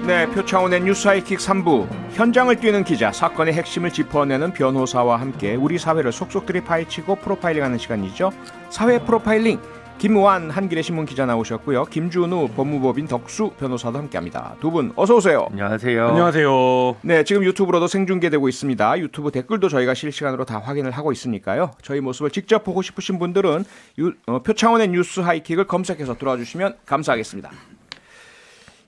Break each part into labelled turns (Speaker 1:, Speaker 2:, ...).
Speaker 1: 네, 표창원의 뉴스 하이킥 3부. 현장을 뛰는 기자, 사건의 핵심을 짚어내는 변호사와 함께 우리 사회를 속속들이 파헤치고 프로파일링하는 시간이죠. 사회 프로파일링. 김완 한겨레 신문 기자 나오셨고요. 김준우 법무법인 덕수 변호사도 함께합니다. 두 분 어서 오세요.
Speaker 2: 안녕하세요.
Speaker 3: 안녕하세요.
Speaker 1: 네, 지금 유튜브로도 생중계되고 있습니다. 유튜브 댓글도 저희가 실시간으로 다 확인을 하고 있으니까요. 저희 모습을 직접 보고 싶으신 분들은 표창원의 뉴스 하이킥을 검색해서 들어와 주시면 감사하겠습니다.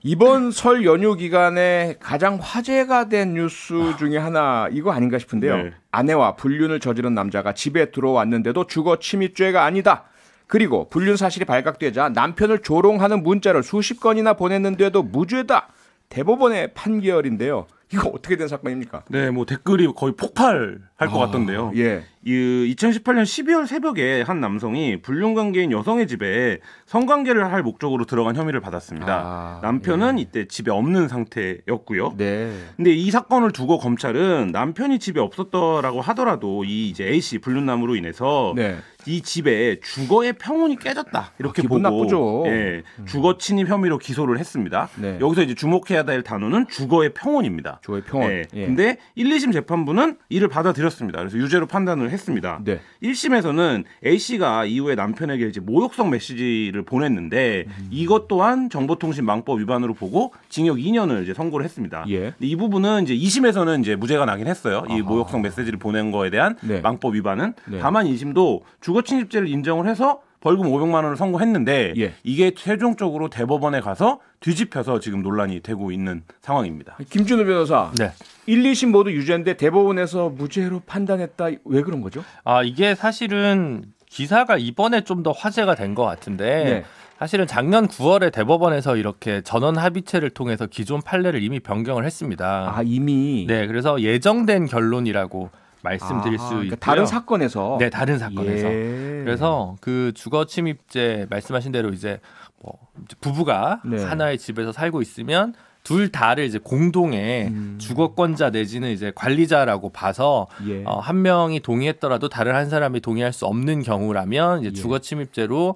Speaker 1: 이번 설 연휴 기간에 가장 화제가 된 뉴스 중에 하나 이거 아닌가 싶은데요.
Speaker 3: 네.
Speaker 1: 아내와 불륜을 저지른 남자가 집에 들어왔는데도 주거 침입죄가 아니다. 그리고 불륜 사실이 발각되자 남편을 조롱하는 문자를 수십 건이나 보냈는데도 무죄다. 대법원의 판결인데요. 이거 어떻게 된 사건입니까?
Speaker 3: 네, 뭐 댓글이 거의 폭발할 것 같던데요.
Speaker 1: 예.
Speaker 3: 2018년 12월 새벽에 한 남성이 불륜 관계인 여성의 집에 성관계를 할 목적으로 들어간 혐의를 받았습니다. 남편은 이때 집에 없는 상태였고요.
Speaker 1: 네.
Speaker 3: 근데 이 사건을 두고 검찰은 남편이 집에 없었더라고 하더라도 이 이제 A 씨 불륜남으로 인해서
Speaker 1: 네.
Speaker 3: 이 집에 주거의 평온이 깨졌다 이렇게
Speaker 1: 기분
Speaker 3: 보고
Speaker 1: 나쁘죠.
Speaker 3: 예, 주거 침입 혐의로 기소를 했습니다.
Speaker 1: 네.
Speaker 3: 여기서 이제 주목해야 될 단어는 주거의 평온입니다.
Speaker 1: 주거의 평온.
Speaker 3: 예.
Speaker 1: 예.
Speaker 3: 근데 1, 2심 재판부는 이를 받아들였습니다. 그래서 유죄로 판단을 했습니다.
Speaker 1: 네.
Speaker 3: 1심에서는 A 씨가 이후에 남편에게 이제 모욕성 메시지를 보냈는데 이것 또한 정보통신망법 위반으로 보고 징역 2년을 이제 선고를 했습니다.
Speaker 1: 예.
Speaker 3: 근데 이 부분은 이제 2심에서는 이제 무죄가 나긴 했어요. 이 모욕성 메시지를 보낸 거에 대한
Speaker 1: 네.
Speaker 3: 망법 위반은.
Speaker 1: 네.
Speaker 3: 다만 2심도 주거 침입죄를 인정을 해서 벌금 500만 원을 선고했는데
Speaker 1: 예.
Speaker 3: 이게 최종적으로 대법원에 가서 뒤집혀서 지금 논란이 되고 있는 상황입니다.
Speaker 1: 김준우 변호사.
Speaker 2: 네.
Speaker 1: 1, 2심 모두 유죄인데 대법원에서 무죄로 판단했다. 왜 그런 거죠?
Speaker 2: 이게 사실은 기사가 이번에 좀 더 화제가 된 것 같은데
Speaker 1: 네.
Speaker 2: 사실은 작년 9월에 대법원에서 이렇게 전원 합의체를 통해서 기존 판례를 이미 변경을 했습니다.
Speaker 1: 이미.
Speaker 2: 네, 그래서 예정된 결론이라고 말씀드릴 수 있고요.
Speaker 1: 그러니까 다른 사건에서.
Speaker 2: 네, 다른 사건에서.
Speaker 1: 예.
Speaker 2: 그래서 그 주거 침입죄 말씀하신 대로 이제 뭐 부부가
Speaker 1: 네.
Speaker 2: 하나의 집에서 살고 있으면 둘 다를 이제 공동의 주거권자 내지는 이제 관리자라고 봐서
Speaker 1: 예.
Speaker 2: 한 명이 동의했더라도 다른 한 사람이 동의할 수 없는 경우라면 이제
Speaker 1: 예.
Speaker 2: 주거 침입죄로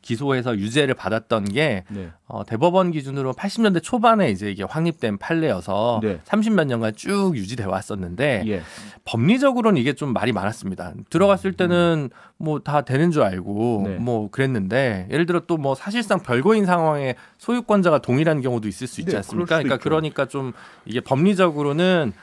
Speaker 2: 기소해서 유죄를 받았던 게
Speaker 1: 네.
Speaker 2: 대법원 기준으로 80년대 초반에 이제 이게 확립된 판례여서
Speaker 1: 네.
Speaker 2: 30몇 년간 쭉 유지돼 왔었는데
Speaker 1: 예.
Speaker 2: 법리적으로는 이게 좀 말이 많았습니다. 들어갔을 때는 뭐 다 되는 줄 알고
Speaker 1: 네.
Speaker 2: 뭐 그랬는데 예를 들어 또 뭐 사실상 별거인 상황에 소유권자가 동일한 경우도 있을 수 있지
Speaker 1: 네,
Speaker 2: 않습니까?
Speaker 1: 그럴 수도
Speaker 2: 그러니까 좀 이게 법리적으로는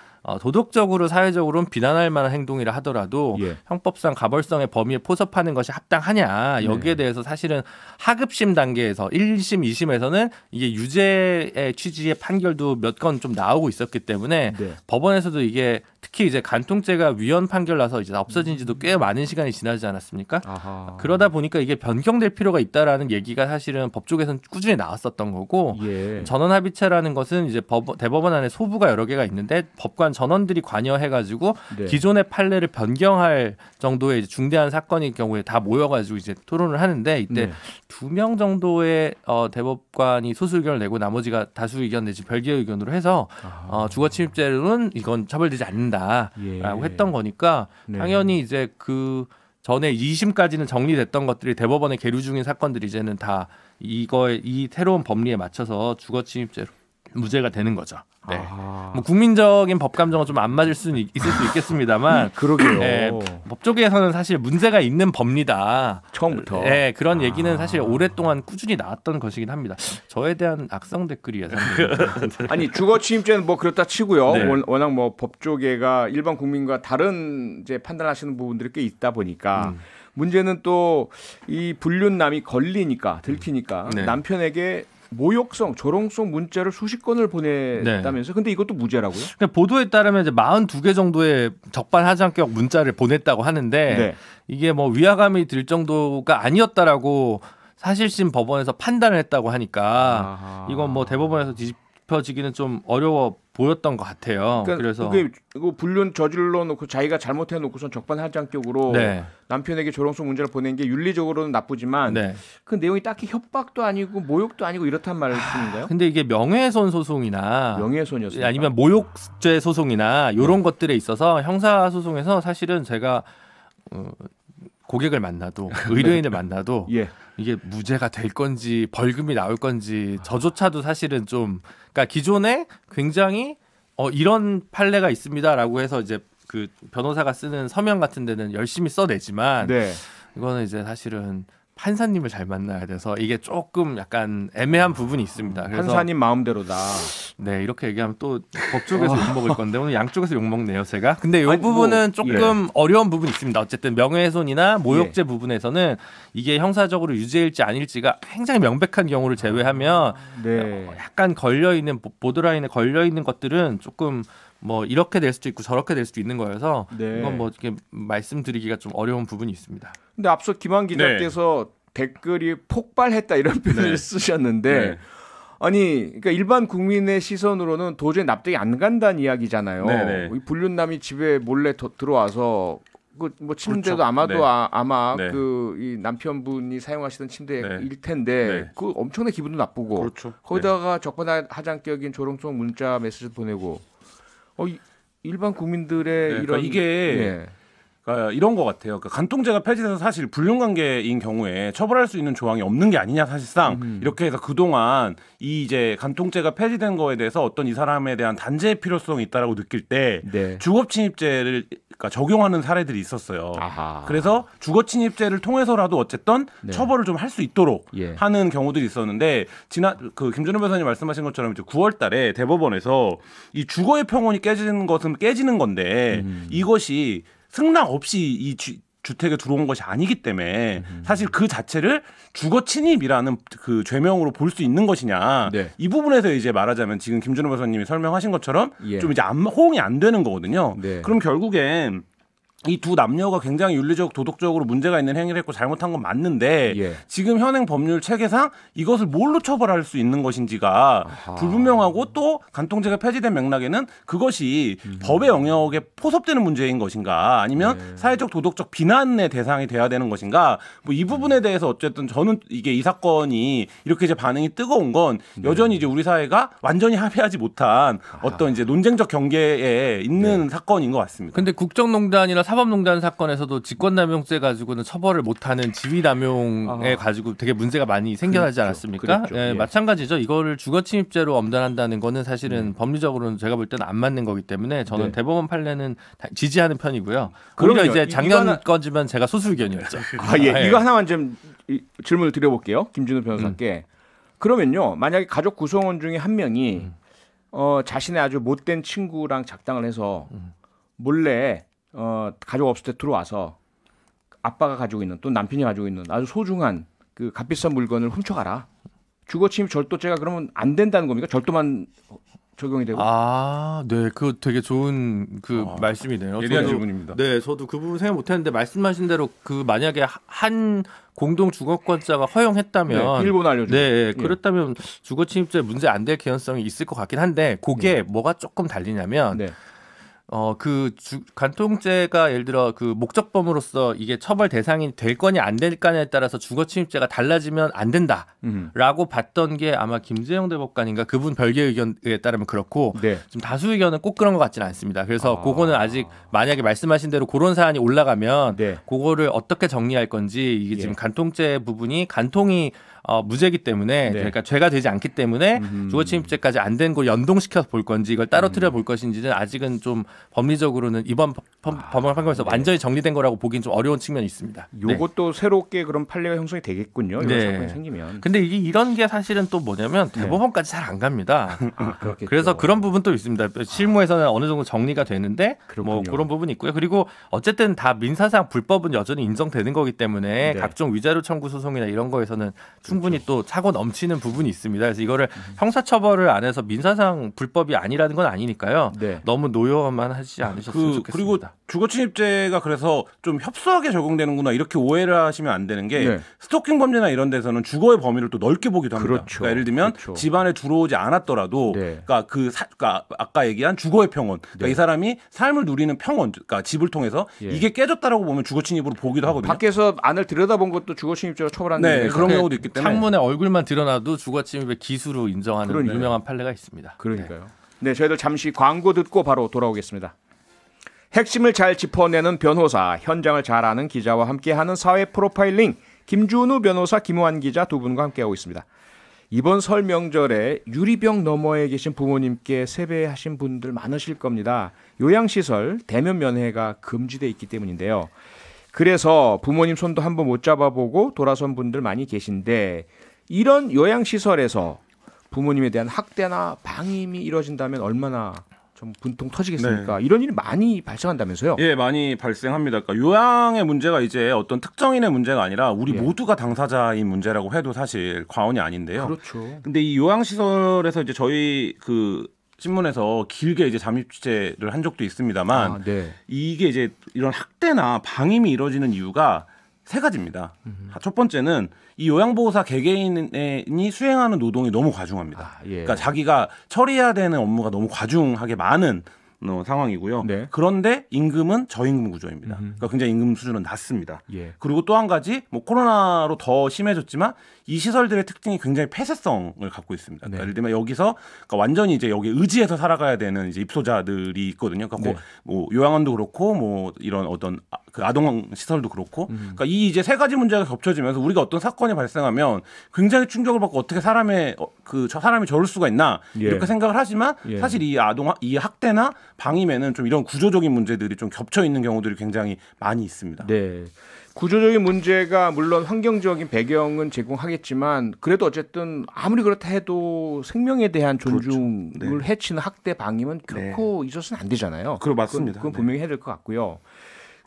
Speaker 2: 도덕적으로 사회적으로는 비난할 만한 행동이라 하더라도
Speaker 1: 예.
Speaker 2: 형법상 가벌성의 범위에 포섭하는 것이 합당하냐 여기에 대해서 사실은 하급심 단계에서 1심, 2심에서는 이게 유죄의 취지의 판결도 몇 건 좀 나오고 있었기 때문에
Speaker 1: 네.
Speaker 2: 법원에서도 이게 특히 이제 간통죄가 위헌 판결 나서 이제 없어진 지도 꽤 많은 시간이 지나지 않았습니까?
Speaker 1: 아하.
Speaker 2: 그러다 보니까 이게 변경될 필요가 있다라는 얘기가 사실은 법조계에서는 꾸준히 나왔었던 거고
Speaker 1: 예.
Speaker 2: 전원합의체라는 것은 이제 대법원 안에 소부가 여러 개가 있는데 법관 전원들이 관여해가지고
Speaker 1: 네.
Speaker 2: 기존의 판례를 변경할 정도의 이제 중대한 사건일 경우에 다 모여가지고 이제 토론을 하는데 이때
Speaker 1: 네.
Speaker 2: 2명 정도의 대법관이 소수 의견을 내고 나머지가 다수 의견 내지 별개 의견으로 해서 주거 침입죄로는 이건 처벌되지 않는다라고
Speaker 1: 예.
Speaker 2: 했던 거니까
Speaker 1: 네.
Speaker 2: 당연히 이제 그 전에 2심까지는 정리됐던 것들이 대법원에 계류 중인 사건들이 이제는 다 이 새로운 법리에 맞춰서 주거 침입죄로 무죄가 되는 거죠. 네. 뭐 국민적인 법 감정은 좀 안 맞을 수는 있을 수 있겠습니다만
Speaker 1: 그러게요.
Speaker 2: 네, 법조계에서는 사실 문제가 있는 법리다.
Speaker 1: 처음부터.
Speaker 2: 네, 그런 얘기는 사실 오랫동안 꾸준히 나왔던 것이긴 합니다. 저에 대한 악성 댓글이 예상됩니다.
Speaker 1: 아니 주거 침입죄는 뭐 그렇다 치고요.
Speaker 2: 네.
Speaker 1: 워낙 뭐 법조계가 일반 국민과 다른 이제 판단하시는 부분들이 꽤 있다 보니까 문제는 또 이 불륜남이 걸리니까 들키니까
Speaker 2: 네.
Speaker 1: 남편에게 모욕성, 조롱성 문자를 수십 건을 보냈다면서. 근데 이것도 무죄라고요?
Speaker 2: 그러니까 보도에 따르면 이제 42개 정도의 적반하장격 문자를 보냈다고 하는데
Speaker 1: 네.
Speaker 2: 이게 뭐 위화감이 들 정도가 아니었다라고 사실심 법원에서 판단을 했다고 하니까 이건 뭐 대법원에서 뒤집혀지기는 좀 어려워 보였던 것 같아요.
Speaker 1: 그러니까
Speaker 2: 그래서
Speaker 1: 이거 불륜 저질러 놓고 자기가 잘못해 놓고선 적반하장격으로
Speaker 2: 네.
Speaker 1: 남편에게 조롱성 문자를 보낸 게 윤리적으로는 나쁘지만
Speaker 2: 네.
Speaker 1: 그 내용이 딱히 협박도 아니고 모욕도 아니고 이렇단 말씀인가요?
Speaker 2: 근데 이게 명예훼손 소송이나
Speaker 1: 명예훼손이었습니까?
Speaker 2: 아니면 모욕죄 소송이나 이런 것들에 있어서 형사 소송에서 사실은 제가 고객을 만나도 의뢰인을 만나도
Speaker 1: 예.
Speaker 2: 이게 무죄가 될 건지 벌금이 나올 건지 저조차도 사실은 좀 그러니까 기존에 굉장히 이런 판례가 있습니다라고 해서 이제 그 변호사가 쓰는 서면 같은 데는 열심히 써내지만
Speaker 1: 네.
Speaker 2: 이거는 이제 사실은 판사님을 잘 만나야 돼서 이게 조금 약간 애매한 부분이 있습니다. 그래서
Speaker 1: 판사님 마음대로다.
Speaker 2: 네 이렇게 얘기하면 또 법 쪽에서 욕먹을 건데 오늘 양쪽에서 욕먹네요 제가. 근데 이
Speaker 1: 아니,
Speaker 2: 부분은 조금
Speaker 1: 예.
Speaker 2: 어려운 부분이 있습니다. 어쨌든 명예훼손이나 모욕죄
Speaker 1: 예.
Speaker 2: 부분에서는 이게 형사적으로 유죄일지 아닐지가 굉장히 명백한 경우를 제외하면
Speaker 1: 네.
Speaker 2: 약간 걸려있는 보드라인에 걸려있는 것들은 조금 뭐 이렇게 될 수도 있고 저렇게 될 수도 있는 거여서
Speaker 1: 네.
Speaker 2: 이건 뭐 이렇게 말씀드리기가 좀 어려운 부분이 있습니다.
Speaker 1: 근데 앞서 김한 기자께서 댓글이 폭발했다 이런 표현을
Speaker 3: 네.
Speaker 1: 쓰셨는데
Speaker 3: 네.
Speaker 1: 아니 그러니까 일반 국민의 시선으로는 도저히 납득이 안 간다는 이야기잖아요.
Speaker 3: 네네.
Speaker 1: 이 불륜남이 집에 몰래 들어와서 그 뭐 침대도
Speaker 3: 그렇죠.
Speaker 1: 아마도
Speaker 3: 네.
Speaker 1: 아마
Speaker 3: 네.
Speaker 1: 그 이 남편분이 사용하시던 침대일
Speaker 3: 네.
Speaker 1: 텐데
Speaker 3: 네.
Speaker 1: 그 엄청나게 기분도 나쁘고
Speaker 3: 그렇죠.
Speaker 1: 거기다가 적반하장격인 조롱성 문자 메시지 보내고 일반 국민들의
Speaker 3: 네,
Speaker 1: 이런
Speaker 3: 그러니까 이게
Speaker 1: 예.
Speaker 3: 그러니까 이런 것 같아요. 그러니까 간통죄가 폐지돼서 사실 불륜관계인 경우에 처벌할 수 있는 조항이 없는 게 아니냐 사실상 이렇게 해서 그동안 이 이제 간통죄가 폐지된 거에 대해서 어떤 이 사람에 대한 단죄의 필요성이 있다라고 느낄 때
Speaker 1: 네.
Speaker 3: 주거침입죄를 그러니까 적용하는 사례들이 있었어요.
Speaker 1: 아하.
Speaker 3: 그래서 주거침입죄를 통해서라도 어쨌든
Speaker 1: 네.
Speaker 3: 처벌을 좀 할 수 있도록
Speaker 1: 예.
Speaker 3: 하는 경우들이 있었는데 지난 그 김준호 변호사님 말씀하신 것처럼 이제 9월달에 대법원에서 이 주거의 평온이 깨지는 것은 깨지는 건데 이것이 승낙 없이 이 주택에 들어온 것이 아니기 때문에 사실 그 자체를 주거 침입이라는 그 죄명으로 볼 수 있는 것이냐
Speaker 1: 네.
Speaker 3: 이 부분에서 이제 말하자면 지금 김준호 변호사님이 설명하신 것처럼
Speaker 1: 예.
Speaker 3: 좀 이제 호응이 안 되는 거거든요.
Speaker 1: 네.
Speaker 3: 그럼 결국엔 이 두 남녀가 굉장히 윤리적 도덕적으로 문제가 있는 행위를 했고 잘못한 건 맞는데
Speaker 1: 예.
Speaker 3: 지금 현행 법률 체계상 이것을 뭘로 처벌할 수 있는 것인지가
Speaker 1: 아하.
Speaker 3: 불분명하고 또 간통죄가 폐지된 맥락에는 그것이 법의 영역에 포섭되는 문제인 것인가 아니면
Speaker 1: 네.
Speaker 3: 사회적 도덕적 비난의 대상이 돼야 되는 것인가 뭐 이 부분에 대해서 어쨌든 저는 이게 이 사건이 이렇게 이제 반응이 뜨거운 건 여전히 이제 우리 사회가 완전히 합의하지 못한 어떤 이제 논쟁적 경계에 있는 사건인 것 같습니다.
Speaker 2: 근데 국정농단이나 사법농단 사건에서도 직권남용죄 가지고는 처벌을 못하는 지위남용에 가지고 되게 문제가 많이 생겨나지
Speaker 1: 그랬죠.
Speaker 2: 않았습니까?
Speaker 1: 그랬죠.
Speaker 2: 예,
Speaker 1: 예.
Speaker 2: 마찬가지죠. 이거를 주거침입죄로 엄단한다는 거는 사실은 법리적으로는 제가 볼 때는 안 맞는 거기 때문에 저는
Speaker 1: 네.
Speaker 2: 대법원 판례는 지지하는 편이고요.
Speaker 1: 그럼요.
Speaker 2: 오히려 이제
Speaker 1: 이거
Speaker 2: 작년
Speaker 1: 하나-
Speaker 2: 거지만 제가 소수 의견이었죠.
Speaker 1: 예. 이거 하나만 좀 질문을 드려볼게요. 김준호 변호사께. 그러면요. 만약에 가족 구성원 중에 한 명이 자신의 아주 못된 친구랑 작당을 해서 몰래 가족 없을 때 들어와서 아빠가 가지고 있는 또 남편이 가지고 있는 아주 소중한 그 값비싼 물건을 훔쳐가라. 주거침입 절도죄가 그러면 안 된다는 겁니까? 절도만 적용이 되고.
Speaker 2: 네, 그 되게 좋은 그 말씀이네요.
Speaker 3: 예리한
Speaker 2: 저도-
Speaker 3: 질문입니다.
Speaker 2: 네, 저도 그 부분 생각 못했는데 말씀하신 대로 그 만약에 한 공동 주거권자가 허용했다면,
Speaker 1: 네, 일본 알려주고.
Speaker 2: 네,
Speaker 1: 예.
Speaker 2: 그렇다면 주거침입죄 문제 안 될 개연성이 있을 것 같긴 한데, 그게 뭐가 조금 달리냐면.
Speaker 1: 네.
Speaker 2: 간통죄가 예를 들어 그 목적범으로서 이게 처벌 대상이 될 거냐 안 될 거냐에 따라서 주거침입죄가 달라지면 안 된다라고 봤던 게 아마 김재영 대법관인가 그분 별개 의견에 따르면 그렇고
Speaker 1: 네.
Speaker 2: 지금 다수 의견은 꼭 그런 것 같지는 않습니다. 그래서 그거는 아직 만약에 말씀하신 대로 그런 사안이 올라가면
Speaker 1: 네.
Speaker 2: 그거를 어떻게 정리할 건지 이게 지금 간통죄 부분이 간통이 무죄이기 때문에
Speaker 1: 네.
Speaker 2: 그러니까 죄가 되지 않기 때문에 주거침입죄까지 안 된 걸 연동시켜서 볼 건지 이걸 따로뜨려 볼 것인지는 아직은 좀 법리적으로는 이번 법원 판결에서 완전히 정리된 거라고 보기는 좀 어려운 측면이 있습니다.
Speaker 1: 요것도 새롭게 그런 판례가 형성이 되겠군요. 이런
Speaker 2: 네.
Speaker 1: 사건이 생기면.
Speaker 2: 근데 이런 게 사실은 또 뭐냐면 대법원까지 잘 안 갑니다.
Speaker 1: 그렇겠죠.
Speaker 2: 그래서 그런 부분도 있습니다. 실무에서는 어느 정도 정리가 되는데 뭐
Speaker 1: 그렇군요.
Speaker 2: 그런 부분이 있고요. 그리고 어쨌든 다 민사상 불법은 여전히 인정되는 거기 때문에
Speaker 1: 네.
Speaker 2: 각종 위자료 청구 소송이나 이런 거에서는 충분히 또 차고 넘치는 부분이 있습니다. 그래서 이거를 형사처벌을 안 해서 민사상 불법이 아니라는 건 아니니까요.
Speaker 1: 네.
Speaker 2: 너무 노여만 하지 않으셨으면 좋겠습니다.
Speaker 3: 그리고 주거침입죄가 그래서 좀 협소하게 적용되는구나 이렇게 오해를 하시면 안 되는 게
Speaker 1: 네.
Speaker 3: 스토킹 범죄나 이런 데서는 주거의 범위를 또 넓게 보기도 합니다.
Speaker 1: 그렇죠.
Speaker 3: 그러니까 예를 들면
Speaker 1: 그렇죠.
Speaker 3: 집안에 들어오지 않았더라도
Speaker 1: 네.
Speaker 3: 그러니까 그러니까 아까 얘기한 주거의 평온, 그러니까
Speaker 1: 네.
Speaker 3: 이 사람이 삶을 누리는 평온, 그러니까 집을 통해서
Speaker 1: 예.
Speaker 3: 이게 깨졌다라고 보면 주거침입으로 보기도 하거든요.
Speaker 1: 밖에서 안을 들여다본 것도 주거침입죄로 처벌하는
Speaker 3: 네,
Speaker 1: 데가
Speaker 3: 그런
Speaker 1: 있어요.
Speaker 3: 경우도 있기 때문에
Speaker 2: 창문에 얼굴만 드러나도 주거침입의 기수로 인정하는
Speaker 1: 그러니까요.
Speaker 2: 유명한 판례가 있습니다.
Speaker 1: 그러니까요. 네, 저희들 잠시 광고 듣고 바로 돌아오겠습니다. 핵심을 잘 짚어내는 변호사, 현장을 잘 아는 기자와 함께하는 사회 프로파일링, 김준우 변호사, 김호환 기자 두 분과 함께하고 있습니다. 이번 설 명절에 유리병 너머에 계신 부모님께 세배하신 분들 많으실 겁니다. 요양시설 대면 면회가 금지돼 있기 때문인데요. 그래서 부모님 손도 한번 못 잡아보고 돌아선 분들 많이 계신데, 이런 요양시설에서 부모님에 대한 학대나 방임이 이뤄진다면 얼마나 좀 분통 터지겠습니까?
Speaker 3: 네.
Speaker 1: 이런 일이 많이 발생한다면서요?
Speaker 3: 예, 많이 발생합니다. 그러니까 요양의 문제가 이제 어떤 특정인의 문제가 아니라 우리
Speaker 1: 예.
Speaker 3: 모두가 당사자인 문제라고 해도 사실 과언이 아닌데요.
Speaker 1: 그렇죠.
Speaker 3: 근데 이 요양시설에서 이제 저희 그 신문에서 길게 이제 잠입 취재를 한 적도 있습니다만,
Speaker 1: 아, 네.
Speaker 3: 이게 이제 이런 학대나 방임이 이루어지는 이유가 세 가지입니다. 첫 번째는 이 요양보호사 개개인이 수행하는 노동이 너무 과중합니다.
Speaker 1: 아, 예.
Speaker 3: 그러니까 자기가 처리해야 되는 업무가 너무 과중하게 많은 상황이고요.
Speaker 1: 네.
Speaker 3: 그런데 임금은 저임금 구조입니다. 그러니까 굉장히 임금 수준은 낮습니다.
Speaker 1: 예.
Speaker 3: 그리고 또 한 가지, 뭐 코로나로 더 심해졌지만 이 시설들의 특징이 굉장히 폐쇄성을 갖고 있습니다. 그러니까
Speaker 1: 네.
Speaker 3: 예를 들면 여기서 그러니까 완전히 이제 여기 의지해서 살아가야 되는 이제 입소자들이 있거든요. 그러니까
Speaker 1: 네.
Speaker 3: 뭐 요양원도 그렇고 뭐 이런 어떤 그 아동 시설도 그렇고, 그러니까 이 이제 세 가지 문제가 겹쳐지면서 우리가 어떤 사건이 발생하면 굉장히 충격을 받고 어떻게 사람이 저럴 수가 있나
Speaker 1: 예.
Speaker 3: 이렇게 생각을 하지만
Speaker 1: 예.
Speaker 3: 사실 이 학대나 방임에는 좀 이런 구조적인 문제들이 좀 겹쳐 있는 경우들이 굉장히 많이 있습니다.
Speaker 1: 네. 구조적인 문제가 물론 환경적인 배경은 제공하겠지만, 그래도 어쨌든 아무리 그렇다 해도 생명에 대한 존중을
Speaker 3: 그렇죠. 네.
Speaker 1: 해치는 학대 방임은 결코 있어서는 안 되잖아요.
Speaker 3: 그거 맞습니다.
Speaker 1: 그건
Speaker 3: 네.
Speaker 1: 분명히 해야 될 것 같고요.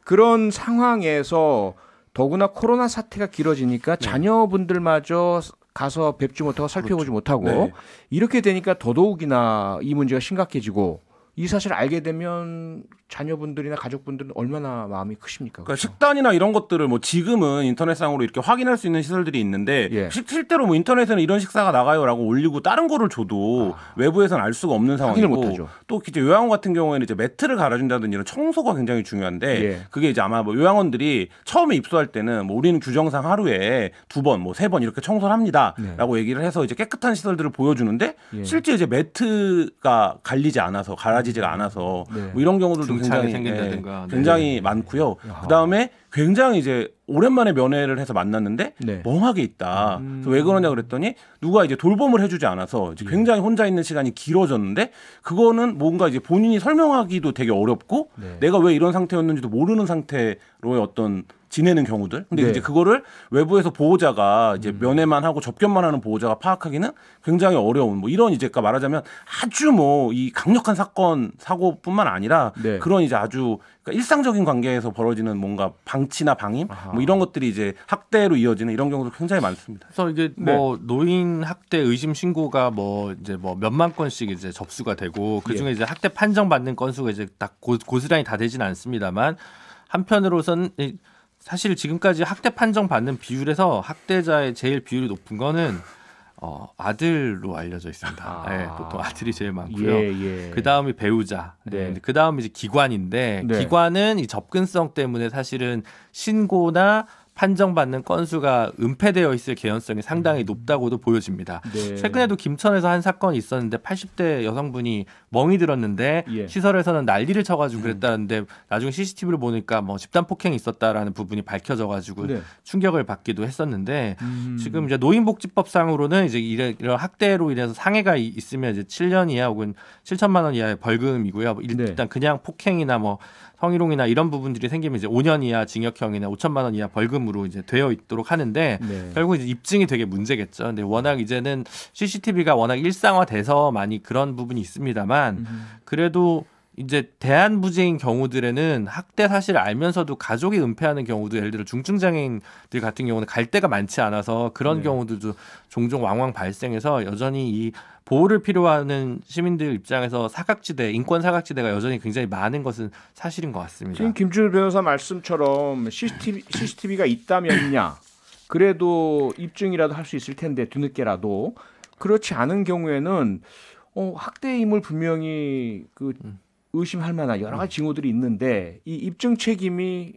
Speaker 1: 그런 상황에서 더구나 코로나 사태가 길어지니까 자녀분들마저 가서 뵙지 못하고 살펴보지 못하고
Speaker 3: 네.
Speaker 1: 이렇게 되니까 더더욱이나 이 문제가 심각해지고, 이 사실을 알게 되면 자녀분들이나 가족분들은 얼마나 마음이 크십니까?
Speaker 3: 그러니까 식단이나 이런 것들을 뭐 지금은 인터넷상으로 이렇게 확인할 수 있는 시설들이 있는데,
Speaker 1: 예.
Speaker 3: 실제로 뭐 인터넷에는 이런 식사가 나가요라고 올리고 다른 거를 줘도 외부에서는 알 수가 없는
Speaker 1: 확인을
Speaker 3: 상황이고,
Speaker 1: 못하죠.
Speaker 3: 또 이제 요양원 같은 경우에는 이제 매트를 갈아준다든지 이런 청소가 굉장히 중요한데,
Speaker 1: 예.
Speaker 3: 그게 이제 아마 뭐 요양원들이 처음에 입소할 때는 뭐 우리는 규정상 하루에 2번, 뭐 3번 이렇게 청소를 합니다라고 얘기를 해서 이제 깨끗한 시설들을 보여주는데,
Speaker 1: 예.
Speaker 3: 실제 이제 매트가 갈리지 않아서 갈아지지가 않아서
Speaker 1: 네.
Speaker 3: 뭐 이런 경우들도
Speaker 2: 중창이
Speaker 3: 굉장히
Speaker 2: 생긴다든가.
Speaker 3: 굉장히 많고요. 그다음에 굉장히 이제 오랜만에 면회를 해서 만났는데
Speaker 1: 네.
Speaker 3: 멍하게 있다. 그래서 왜 그러냐 그랬더니 누가 이제 돌봄을 해주지 않아서 이제 굉장히 혼자 있는 시간이 길어졌는데, 그거는 뭔가 이제 본인이 설명하기도 되게 어렵고
Speaker 1: 네.
Speaker 3: 내가 왜 이런 상태였는지도 모르는 상태로의 어떤 지내는 경우들. 근데
Speaker 1: 네.
Speaker 3: 이제 그거를 외부에서 보호자가 이제 면회만 하고 접견만 하는 보호자가 파악하기는 굉장히 어려운, 뭐 이런 이제 말하자면 아주 뭐 이 강력한 사고뿐만 아니라
Speaker 1: 네.
Speaker 3: 그런 이제 아주 그러니까 일상적인 관계에서 벌어지는 뭔가 방치나 방임 뭐 이런 것들이 이제 학대로 이어지는 이런 경우도 굉장히 많습니다.
Speaker 2: 그래서 이게 뭐 노인 학대 의심 신고가 뭐 이제 뭐 몇만 건씩 이제 접수가 되고, 그 중에 이제 학대 판정 받는 건수가 이제 딱 고스란히 다 되진 않습니다만, 한편으로선 사실 지금까지 학대 판정 받는 비율에서 학대자의 제일 비율이 높은 거는 아들로 알려져 있습니다. 네, 보통 아들이 제일 많고요.
Speaker 1: 예.
Speaker 2: 그 다음이 배우자.
Speaker 1: 네.
Speaker 2: 그 다음이 이제 기관인데,
Speaker 1: 네.
Speaker 2: 기관은 이 접근성 때문에 사실은 신고나 판정받는 건수가 은폐되어 있을 개연성이 상당히 높다고도 보여집니다.
Speaker 1: 네.
Speaker 2: 최근에도 김천에서 한 사건이 있었는데 80대 여성분이 멍이 들었는데
Speaker 1: 예.
Speaker 2: 시설에서는 난리를 쳐가지고 그랬다는데, 나중에 CCTV를 보니까 뭐 집단 폭행이 있었다라는 부분이 밝혀져가지고
Speaker 1: 네.
Speaker 2: 충격을 받기도 했었는데, 지금 이제 노인복지법상으로는 이제 이런 학대로 인해서 상해가 있으면 이제 7년 이하 혹은 7천만 원 이하의 벌금이고요. 일단 그냥 폭행이나 뭐 성희롱이나 이런 부분들이 생기면 이제 5년 이하 징역형이나 5천만 원 이하 벌금으로 이제 되어 있도록 하는데,
Speaker 1: 네.
Speaker 2: 결국 이제 입증이 되게 문제겠죠. 근데 워낙 이제는 CCTV가 워낙 일상화돼서 많이 그런 부분이 있습니다만, 그래도 이제 대한부재인 경우들에는 학대 사실을 알면서도 가족이 은폐하는 경우도, 예를 들어 중증장애인들 같은 경우는 갈 데가 많지 않아서 그런
Speaker 1: 네.
Speaker 2: 경우들도 종종 왕왕 발생해서 여전히 이 보호를 필요하는 시민들 입장에서 사각지대, 인권 사각지대가 여전히 굉장히 많은 것은 사실인 것 같습니다.
Speaker 1: 지금 김준우 변호사 말씀처럼 CCTV가 있다면야 그래도 입증이라도 할 수 있을 텐데, 뒤늦게라도. 그렇지 않은 경우에는 학대임을 분명히 의심할 만한 여러 가지 징후들이 있는데, 이 입증 책임이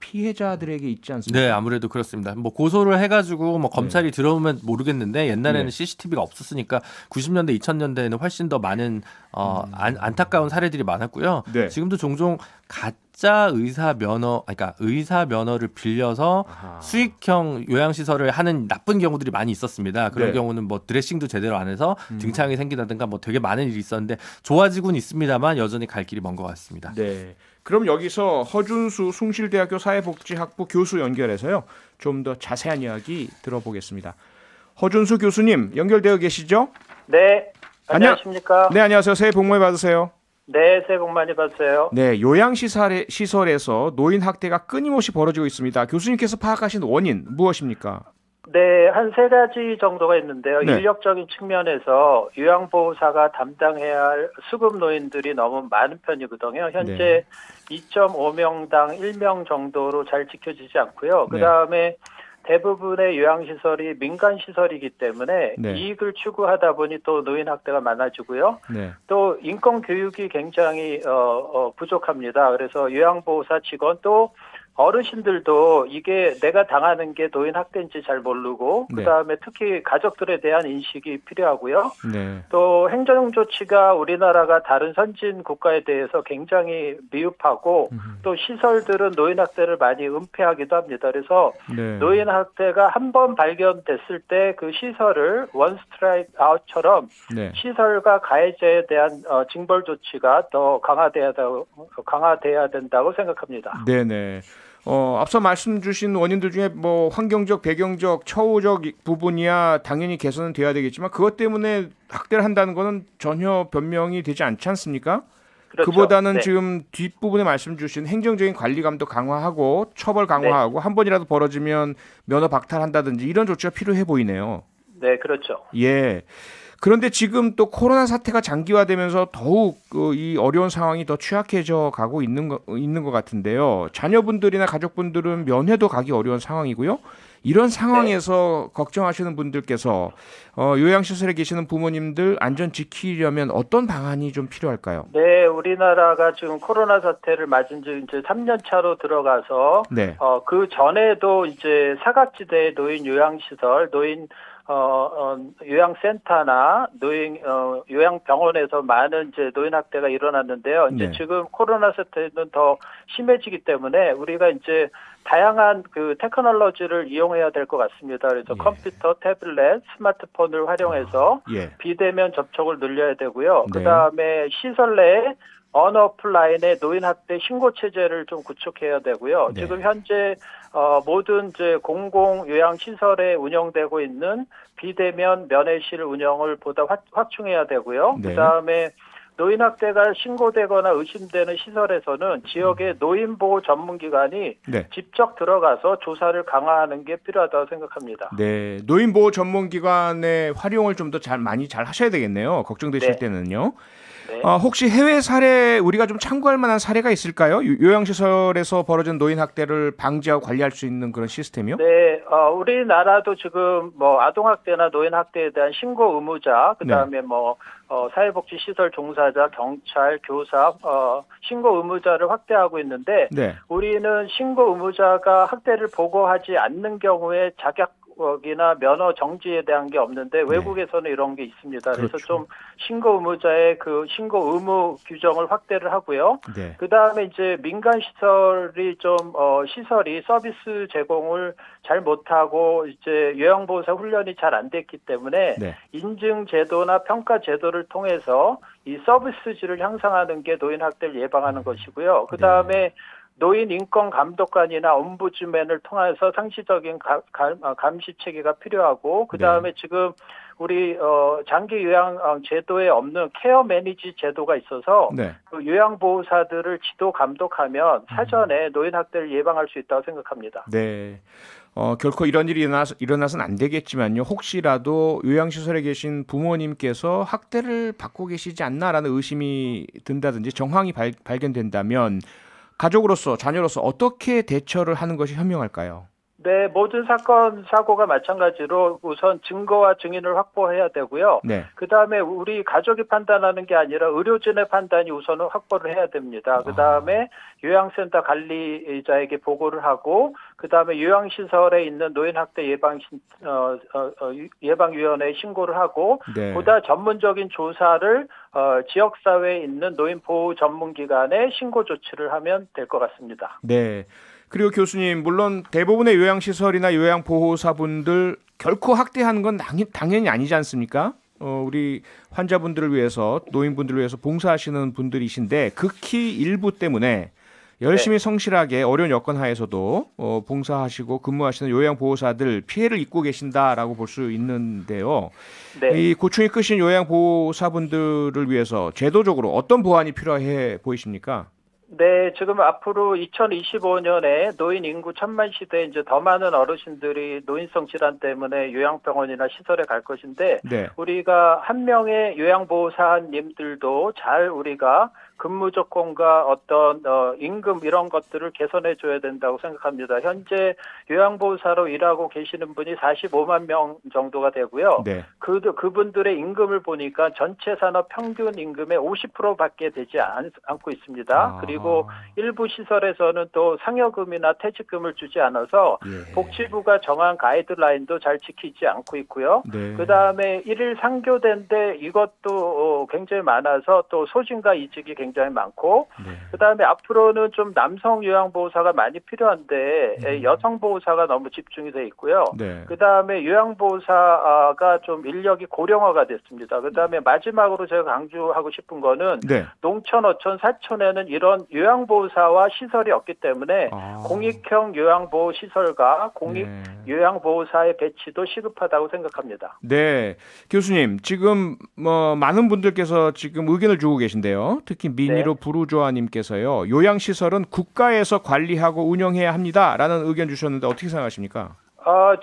Speaker 1: 피해자들에게 있지 않습니까?
Speaker 2: 네, 아무래도 그렇습니다. 뭐 고소를 해가지고 뭐 검찰이 들어오면 모르겠는데 옛날에는 CCTV가 없었으니까 90년대, 2000년대에는 훨씬 더 많은 안타까운 사례들이 많았고요.
Speaker 1: 네.
Speaker 2: 지금도 종종 가짜 의사 면허, 그러니까 의사 면허를 빌려서 수익형 요양시설을 하는 나쁜 경우들이 많이 있었습니다. 그런
Speaker 1: 네.
Speaker 2: 경우는 뭐 드레싱도 제대로 안 해서 등창이 생기다든가 뭐 되게 많은 일이 있었는데 좋아지고는 있습니다만 여전히 갈 길이 먼 것 같습니다.
Speaker 1: 네. 그럼 여기서 허준수 숭실대학교 사회복지학부 교수 연결해서요. 좀 더 자세한 이야기 들어보겠습니다. 허준수 교수님 연결되어 계시죠?
Speaker 4: 네, 안녕하십니까?
Speaker 1: 네, 안녕하세요. 새해 복 많이 받으세요.
Speaker 4: 네, 새해 복 많이 받으세요.
Speaker 1: 네, 요양시설에서 노인 학대가 끊임없이 벌어지고 있습니다. 교수님께서 파악하신 원인 무엇입니까?
Speaker 4: 네, 한 세 가지 정도가 있는데요.
Speaker 1: 네.
Speaker 4: 인력적인 측면에서 요양보호사가 담당해야 할 수급 노인들이 너무 많은 편이거든요. 현재 2.5명당 1명 정도로 잘 지켜지지 않고요. 그다음에 대부분의 요양시설이 민간시설이기 때문에
Speaker 1: 네.
Speaker 4: 이익을 추구하다 보니 또 노인 학대가 많아지고요.
Speaker 1: 네.
Speaker 4: 또 인권 교육이 굉장히 부족합니다. 그래서 요양보호사 직원 또 어르신들도 이게 내가 당하는 게 노인 학대인지 잘 모르고
Speaker 1: 네.
Speaker 4: 그다음에 특히 가족들에 대한 인식이 필요하고요.
Speaker 1: 네.
Speaker 4: 또 행정 조치가 우리나라가 다른 선진 국가에 대해서 굉장히 미흡하고 또 시설들은 노인 학대를 많이 은폐하기도 합니다. 그래서
Speaker 1: 네.
Speaker 4: 노인 학대가 한 번 발견됐을 때 그 시설을 원 스트라이크 아웃처럼
Speaker 1: 네.
Speaker 4: 시설과 가해자에 대한 징벌 조치가 더 강화돼야 된다고 생각합니다.
Speaker 1: 네네. 앞서 말씀 주신 원인들 중에 뭐 환경적, 배경적, 처우적 부분이야 당연히 개선은 돼야 되겠지만 그것 때문에 학대를 한다는 거는 전혀 변명이 되지 않지 않습니까?
Speaker 4: 그렇죠.
Speaker 1: 그보다는
Speaker 4: 네.
Speaker 1: 지금 뒷부분에 말씀 주신 행정적인 관리감도 강화하고 처벌 강화하고 한 번이라도 벌어지면 면허 박탈한다든지 이런 조치가 필요해 보이네요.
Speaker 4: 네, 그렇죠.
Speaker 1: 예. 그런데 지금 또 코로나 사태가 장기화되면서 더욱 이 어려운 상황이 더 취약해져 가고 있는 것 같은데요. 자녀분들이나 가족분들은 면회도 가기 어려운 상황이고요. 이런 상황에서 걱정하시는 분들께서 요양시설에 계시는 부모님들 안전 지키려면 어떤 방안이 좀 필요할까요?
Speaker 4: 네, 우리나라가 지금 코로나 사태를 맞은 지 이제 3년 차로 들어가서
Speaker 1: 네.
Speaker 4: 그 전에도 이제 사각지대 노인 요양시설, 노인 요양센터나 요양병원에서 많은 이제 노인 학대가 일어났는데요. 이제
Speaker 1: 네.
Speaker 4: 지금 코로나 사태는 더 심해지기 때문에 우리가 이제 다양한 그 테크놀로지를 이용해야 될 것 같습니다. 그래서 컴퓨터, 태블릿, 스마트폰을 활용해서
Speaker 1: 예.
Speaker 4: 비대면 접촉을 늘려야 되고요.
Speaker 1: 네.
Speaker 4: 그다음에 시설 내에 언오프라인의 노인 학대 신고 체제를 좀 구축해야 되고요.
Speaker 1: 네.
Speaker 4: 지금 현재 모든 이제 공공 요양 시설에 운영되고 있는 비대면 면회실 운영을 보다 확충해야 되고요.
Speaker 1: 네.
Speaker 4: 그다음에 노인 학대가 신고되거나 의심되는 시설에서는 지역의 노인 보호 전문기관이
Speaker 1: 네.
Speaker 4: 직접 들어가서 조사를 강화하는 게 필요하다고 생각합니다.
Speaker 1: 네. 노인 보호 전문기관의 활용을 좀 더 많이 잘 하셔야 되겠네요. 걱정되실
Speaker 4: 네.
Speaker 1: 때는요.
Speaker 4: 네.
Speaker 1: 혹시 해외 사례 우리가 좀 참고할 만한 사례가 있을까요? 요양시설에서 벌어진 노인 학대를 방지하고 관리할 수 있는 그런 시스템이요?
Speaker 4: 네, 우리나라도 지금 뭐 아동학대나 노인학대에 대한 신고 의무자, 그다음에 뭐 사회복지시설 종사자, 경찰, 교사, 신고 의무자를 확대하고 있는데
Speaker 1: 네.
Speaker 4: 우리는 신고 의무자가 학대를 보고하지 않는 경우에 자격이나 면허 정지에 대한 게 없는데 외국에서는 이런 게 있습니다. 그래서
Speaker 1: 그렇죠.
Speaker 4: 좀 신고 의무자의 그 신고 의무 규정을 확대를 하고요.
Speaker 1: 네.
Speaker 4: 그 다음에 이제 민간 시설이 좀 시설이 서비스 제공을 잘 못하고 이제 요양보호사 훈련이 잘 안 됐기 때문에
Speaker 1: 네.
Speaker 4: 인증 제도나 평가 제도를 통해서 이 서비스질을 향상하는 게 노인 학대를 예방하는 것이고요. 그 다음에 노인 인권 감독관이나 옴부즈맨을 통해서 상시적인 감시 체계가 필요하고 그 다음에 지금 우리 장기 요양 제도에 없는 케어 매니지 제도가 있어서
Speaker 1: 네.
Speaker 4: 그 요양보호사들을 지도 감독하면 사전에 노인 학대를 예방할 수 있다고 생각합니다.
Speaker 1: 네. 결코 이런 일이 일어나서는 안 되겠지만요. 혹시라도 요양시설에 계신 부모님께서 학대를 받고 계시지 않나라는 의심이 든다든지 정황이 발견된다면 가족으로서 자녀로서 어떻게 대처를 하는 것이 현명할까요?
Speaker 4: 네, 모든 사건, 사고가 마찬가지로 우선 증거와 증인을 확보해야 되고요.
Speaker 1: 네.
Speaker 4: 그다음에 우리 가족이 판단하는 게 아니라 의료진의 판단이 우선은 확보를 해야 됩니다. 그다음에 요양센터 관리자에게 보고를 하고 그다음에 요양시설에 있는 노인학대 예방위원회에 신고를 하고
Speaker 1: 네.
Speaker 4: 보다 전문적인 조사를 지역사회에 있는 노인보호 전문기관에 신고 조치를 하면 될 것 같습니다.
Speaker 1: 네. 그리고 교수님, 물론 대부분의 요양시설이나 요양보호사분들 결코 학대하는 건 당연히 아니지 않습니까? 우리 환자분들을 위해서, 노인분들을 위해서 봉사하시는 분들이신데 극히 일부 때문에 열심히 성실하게 어려운 여건 하에서도 봉사하시고 근무하시는 요양보호사들 피해를 입고 계신다라고 볼 수 있는데요.
Speaker 4: 네.
Speaker 1: 이 고충이 크신 요양보호사분들을 위해서 제도적으로 어떤 보완이 필요해 보이십니까?
Speaker 4: 네, 지금 앞으로 2025년에 노인 인구 1000만 시대에 이제 더 많은 어르신들이 노인성 질환 때문에 요양병원이나 시설에 갈 것인데,
Speaker 1: 네.
Speaker 4: 우리가 한 명의 요양보호사님들도 잘 우리가 근무 조건과 어떤 임금 이런 것들을 개선해 줘야 된다고 생각합니다. 현재 요양보호사로 일하고 계시는 분이 45만 명 정도가 되고요.
Speaker 1: 네.
Speaker 4: 그분들의 임금을 보니까 전체 산업 평균 임금의 50%밖에 되지 않고 있습니다. 그리고 일부 시설에서는 또 상여금이나 퇴직금을 주지 않아서 복지부가 정한 가이드라인도 잘 지키지 않고 있고요.
Speaker 1: 네.
Speaker 4: 그다음에 일일 상교대인데 이것도 굉장히 많아서 또 소진과 이직이 굉장히 많고 그다음에 앞으로는 좀 남성 요양보호사가 많이 필요한데 여성 보호사가 너무 집중이 돼 있고요.
Speaker 1: 네.
Speaker 4: 그다음에 요양보호사가 좀 인력이 고령화가 됐습니다. 그다음에 마지막으로 제가 강조하고 싶은 거는
Speaker 1: 네.
Speaker 4: 농촌, 어촌, 사촌에는 이런 요양보호사와 시설이 없기 때문에 공익형 요양보호 시설과 공익 요양보호사의 배치도 시급하다고 생각합니다.
Speaker 1: 네, 교수님 지금 많은 분들께서 지금 의견을 주고 계신데요. 특히 미니로 부르조아님께서요. 요양시설은 국가에서 관리하고 운영해야 합니다라는 의견 주셨는데 어떻게 생각하십니까?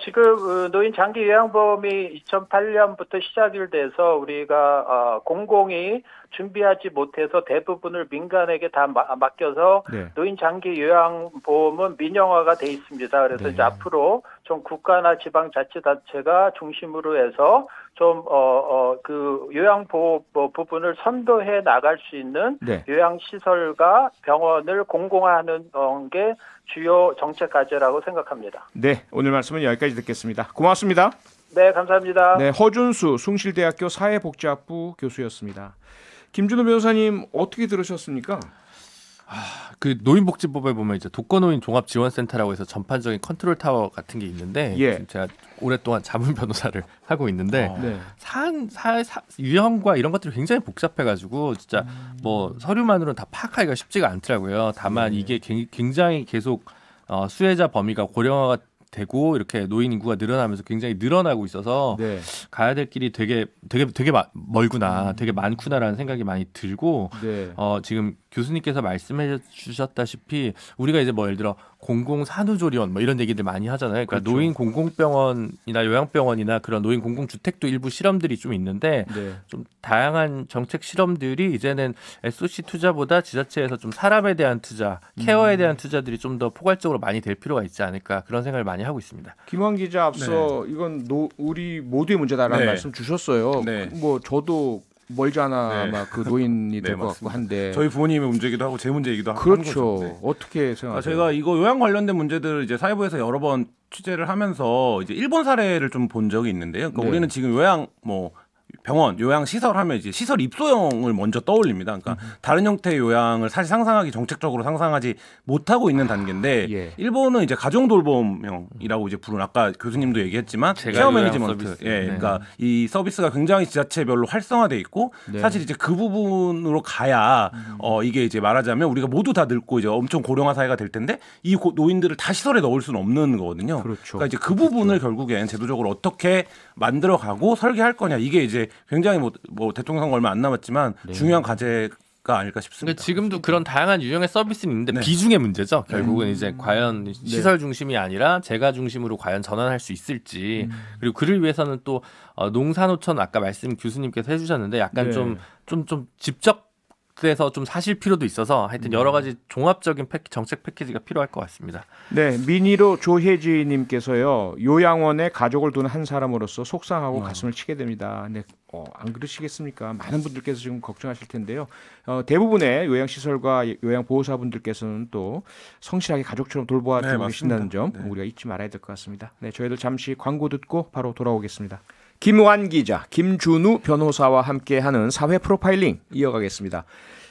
Speaker 4: 지금 노인 장기 요양보험이 2008년부터 시작이 돼서 우리가 공공이 준비하지 못해서 대부분을 민간에게 다 맡겨서 노인 장기 요양보험은 민영화가 돼 있습니다. 그래서 이제 앞으로 좀 국가나 지방자치단체가 중심으로 해서 좀 그 요양보호 부분을 선도해 나갈 수 있는 요양시설과 병원을 공공화하는 게 주요 정책 과제라고 생각합니다.
Speaker 1: 네, 오늘 말씀은 여기까지 듣겠습니다. 고맙습니다.
Speaker 4: 네, 감사합니다.
Speaker 1: 네, 허준수 숭실대학교 사회복지학부 교수였습니다. 김준호 변호사님 어떻게 들으셨습니까?
Speaker 2: 그 노인복지법에 보면 이제 독거노인 종합지원센터라고 해서 전반적인 컨트롤 타워 같은 게 있는데 제가 오랫동안 자문 변호사를 하고 있는데 유형과 이런 것들이 굉장히 복잡해가지고 진짜 뭐 서류만으로는 다 파악하기가 쉽지가 않더라고요. 다만 이게 굉장히 계속 수혜자 범위가 고령화가 되고 이렇게 노인 인구가 늘어나면서 굉장히 늘어나고 있어서 가야 될 길이 되게 멀구나, 되게 많구나라는 생각이 많이 들고 지금 교수님께서 말씀해 주셨다시피 우리가 이제 뭐 예를 들어 공공산후조리원 뭐 이런 얘기들 많이 하잖아요. 그러니까 노인 공공병원이나 요양병원이나 그런 노인 공공주택도 일부 실험들이 좀 있는데 좀 다양한 정책 실험들이 이제는 SOC 투자보다 지자체에서 좀 사람에 대한 투자, 케어에 대한 투자들이 좀 더 포괄적으로 많이 될 필요가 있지 않을까 그런 생각을 많이 하고 있습니다.
Speaker 1: 김환 기자 앞서 이건 우리 모두의 문제다라는 말씀 주셨어요. 뭐 저도 멀지 않아 막 그 노인이 될 것 같고 한데
Speaker 3: 저희 부모님의 문제이기도 하고 제 문제이기도 하고
Speaker 1: 그렇죠. 어떻게 생각하세요?
Speaker 3: 제가 이거 요양 관련된 문제들을 이제 사회부에서 여러 번 취재를 하면서 이제 일본 사례를 좀 본 적이 있는데요. 그러니까 우리는 지금 요양 병원, 요양 시설 하면 이제 시설 입소형을 먼저 떠올립니다. 그러니까 다른 형태의 요양을 사실 정책적으로 상상하지 못하고 있는 단계인데 일본은 이제 가정 돌봄형이라고 이제 부르는 아까 교수님도 얘기했지만 케어 매니지먼트, 그러니까 이 서비스가 굉장히 지자체별로 활성화돼 있고 사실 이제 그 부분으로 가야 이게 이제 말하자면 우리가 모두 다 늙고 이제 엄청 고령화 사회가 될 텐데 이 노인들을 다 시설에 넣을 수는 없는 거거든요. 그러니까 이제 그 부분을 결국엔 제도적으로 어떻게 만들어가고 설계할 거냐 이게 이제 굉장히 뭐 대통령 선거 얼마 안 남았지만 중요한 과제가 아닐까 싶습니다.
Speaker 2: 지금도 그런 다양한 유형의 서비스는 있는데 비중의 문제죠. 결국은 이제 과연 시설 중심이 아니라 재가 중심으로 과연 전환할 수 있을지 그리고 그를 위해서는 또 농산호촌 아까 말씀 교수님께서 해주셨는데 약간 좀 직접 곳에서 좀 사실 필요도 있어서 하여튼 여러 가지 종합적인 정책 패키지가 필요할 것 같습니다.
Speaker 1: 네, 미니로 조혜지님께서요. 요양원에 가족을 두는 한 사람으로서 속상하고 가슴을 치게 됩니다. 네, 안 그러시겠습니까? 많은 분들께서 지금 걱정하실 텐데요. 대부분의 요양시설과 요양보호사분들께서는 또 성실하게 가족처럼 돌보아주고 계신다는 점 우리가 잊지 말아야 될 것 같습니다. 네, 저희들 잠시 광고 듣고 바로 돌아오겠습니다. 김완 기자, 김준우 변호사와 함께하는 사회 프로파일링 이어가겠습니다.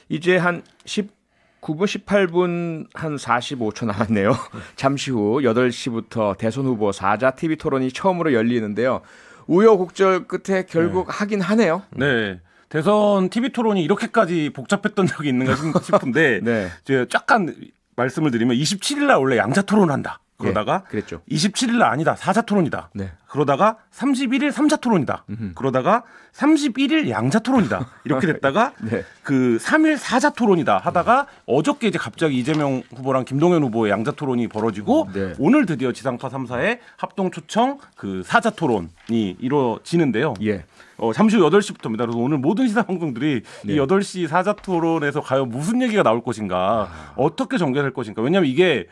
Speaker 1: 이제 한 19분, 18분 한 45초 남았네요. 잠시 후 8시부터 대선 후보 4자 TV 토론이 처음으로 열리는데요. 우여곡절 끝에 결국 하긴 하네요.
Speaker 3: 네. 대선 TV 토론이 이렇게까지 복잡했던 적이 있는가 싶은데
Speaker 1: 네.
Speaker 3: 제가 약간 말씀을 드리면 27일 날 원래 양자 토론을 한다. 그러다가
Speaker 1: 그랬죠.
Speaker 3: 27일 날 아니다. 4자 토론이다.
Speaker 1: 네.
Speaker 3: 그러다가 31일 3자 토론이다. 그러다가 31일 양자 토론이다. 이렇게 됐다가
Speaker 1: 네.
Speaker 3: 그 3일 4자 토론이다 하다가 어저께 이제 갑자기 이재명 후보랑 김동연 후보의 양자 토론이 벌어지고
Speaker 1: 네.
Speaker 3: 오늘 드디어 지상파 3사의 합동 초청 그 4자 토론이 이루어지는데요.
Speaker 1: 예.
Speaker 3: 잠시 후 8시부터입니다. 그래서 오늘 모든 시사 방송들이
Speaker 1: 네.
Speaker 3: 이 8시 사자 토론에서 과연 무슨 얘기가 나올 것인가, 어떻게 전개될 것인가. 왜냐하면 이게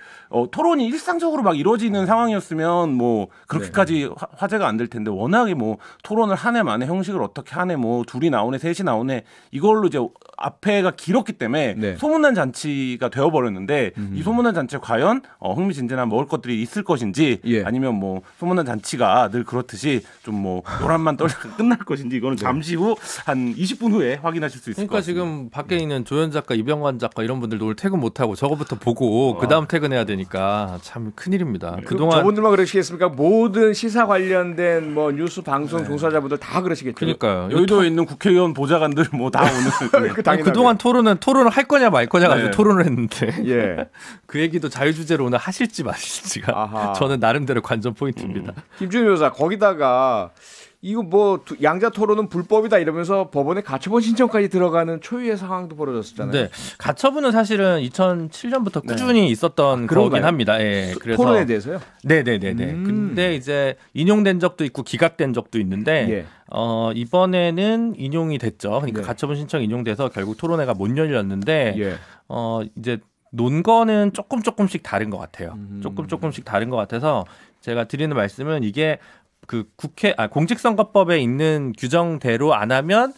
Speaker 3: 토론이 일상적으로 막 이루어지는 상황이었으면 뭐 그렇게까지 화제가 안 될 텐데 워낙에 뭐 토론을 한 해 만에 형식을 어떻게 하네, 뭐 둘이 나오네, 셋이 나오네 이걸로 이제 앞에가 길었기 때문에
Speaker 1: 네.
Speaker 3: 소문난 잔치가 되어버렸는데 이 소문난 잔치에 과연 흥미진진한 먹을 것들이 있을 것인지
Speaker 1: 예.
Speaker 3: 아니면 뭐 소문난 잔치가 늘 그렇듯이 좀 뭐 요란만 떨다가 끝날 것인지 이거는 잠시 후 한 20분 후에 확인하실 수 있을 것
Speaker 2: 그러니까
Speaker 3: 같습니다.
Speaker 2: 지금 밖에 있는 조현 작가, 이병관 작가 이런 분들도 오늘 퇴근 못하고 저거부터 보고 그 다음 퇴근해야 되니까 참 큰일입니다. 그동안
Speaker 1: 저분들만 그러시겠습니까? 모든 시사 관련된 뭐 뉴스 방송 종사자분들 다 그러시겠죠.
Speaker 2: 그러니까요.
Speaker 3: 여의도에 있는 국회의원 보좌관들 뭐 다 오늘
Speaker 1: 당연하게.
Speaker 2: 그동안 토론을 할 거냐 말 거냐 가지고
Speaker 3: 네.
Speaker 2: 토론을 했는데
Speaker 1: 예.
Speaker 2: 그 얘기도 자유주제로 오늘 하실지 마실지가
Speaker 1: 아하.
Speaker 2: 저는 나름대로 관전 포인트입니다.
Speaker 1: 김준우 변호사 거기다가 이거 뭐 양자 토론은 불법이다 이러면서 법원에 가처분 신청까지 들어가는 초유의 상황도 벌어졌었잖아요.
Speaker 2: 네, 가처분은 사실은 2007년부터 꾸준히 있었던
Speaker 1: 그런가요?
Speaker 2: 거긴 합니다. 예, 그래서
Speaker 1: 토론에 대해서요?
Speaker 2: 네네네네. 근데 이제 인용된 적도 있고 기각된 적도 있는데
Speaker 1: 예.
Speaker 2: 이번에는 인용이 됐죠. 그러니까
Speaker 1: 네.
Speaker 2: 가처분 신청 인용돼서 결국 토론회가 못 열렸는데
Speaker 1: 예.
Speaker 2: 이제 논거는 조금씩 다른 것 같아요. 조금씩 다른 것 같아서 제가 드리는 말씀은 이게 그 공직선거법에 있는 규정대로 안 하면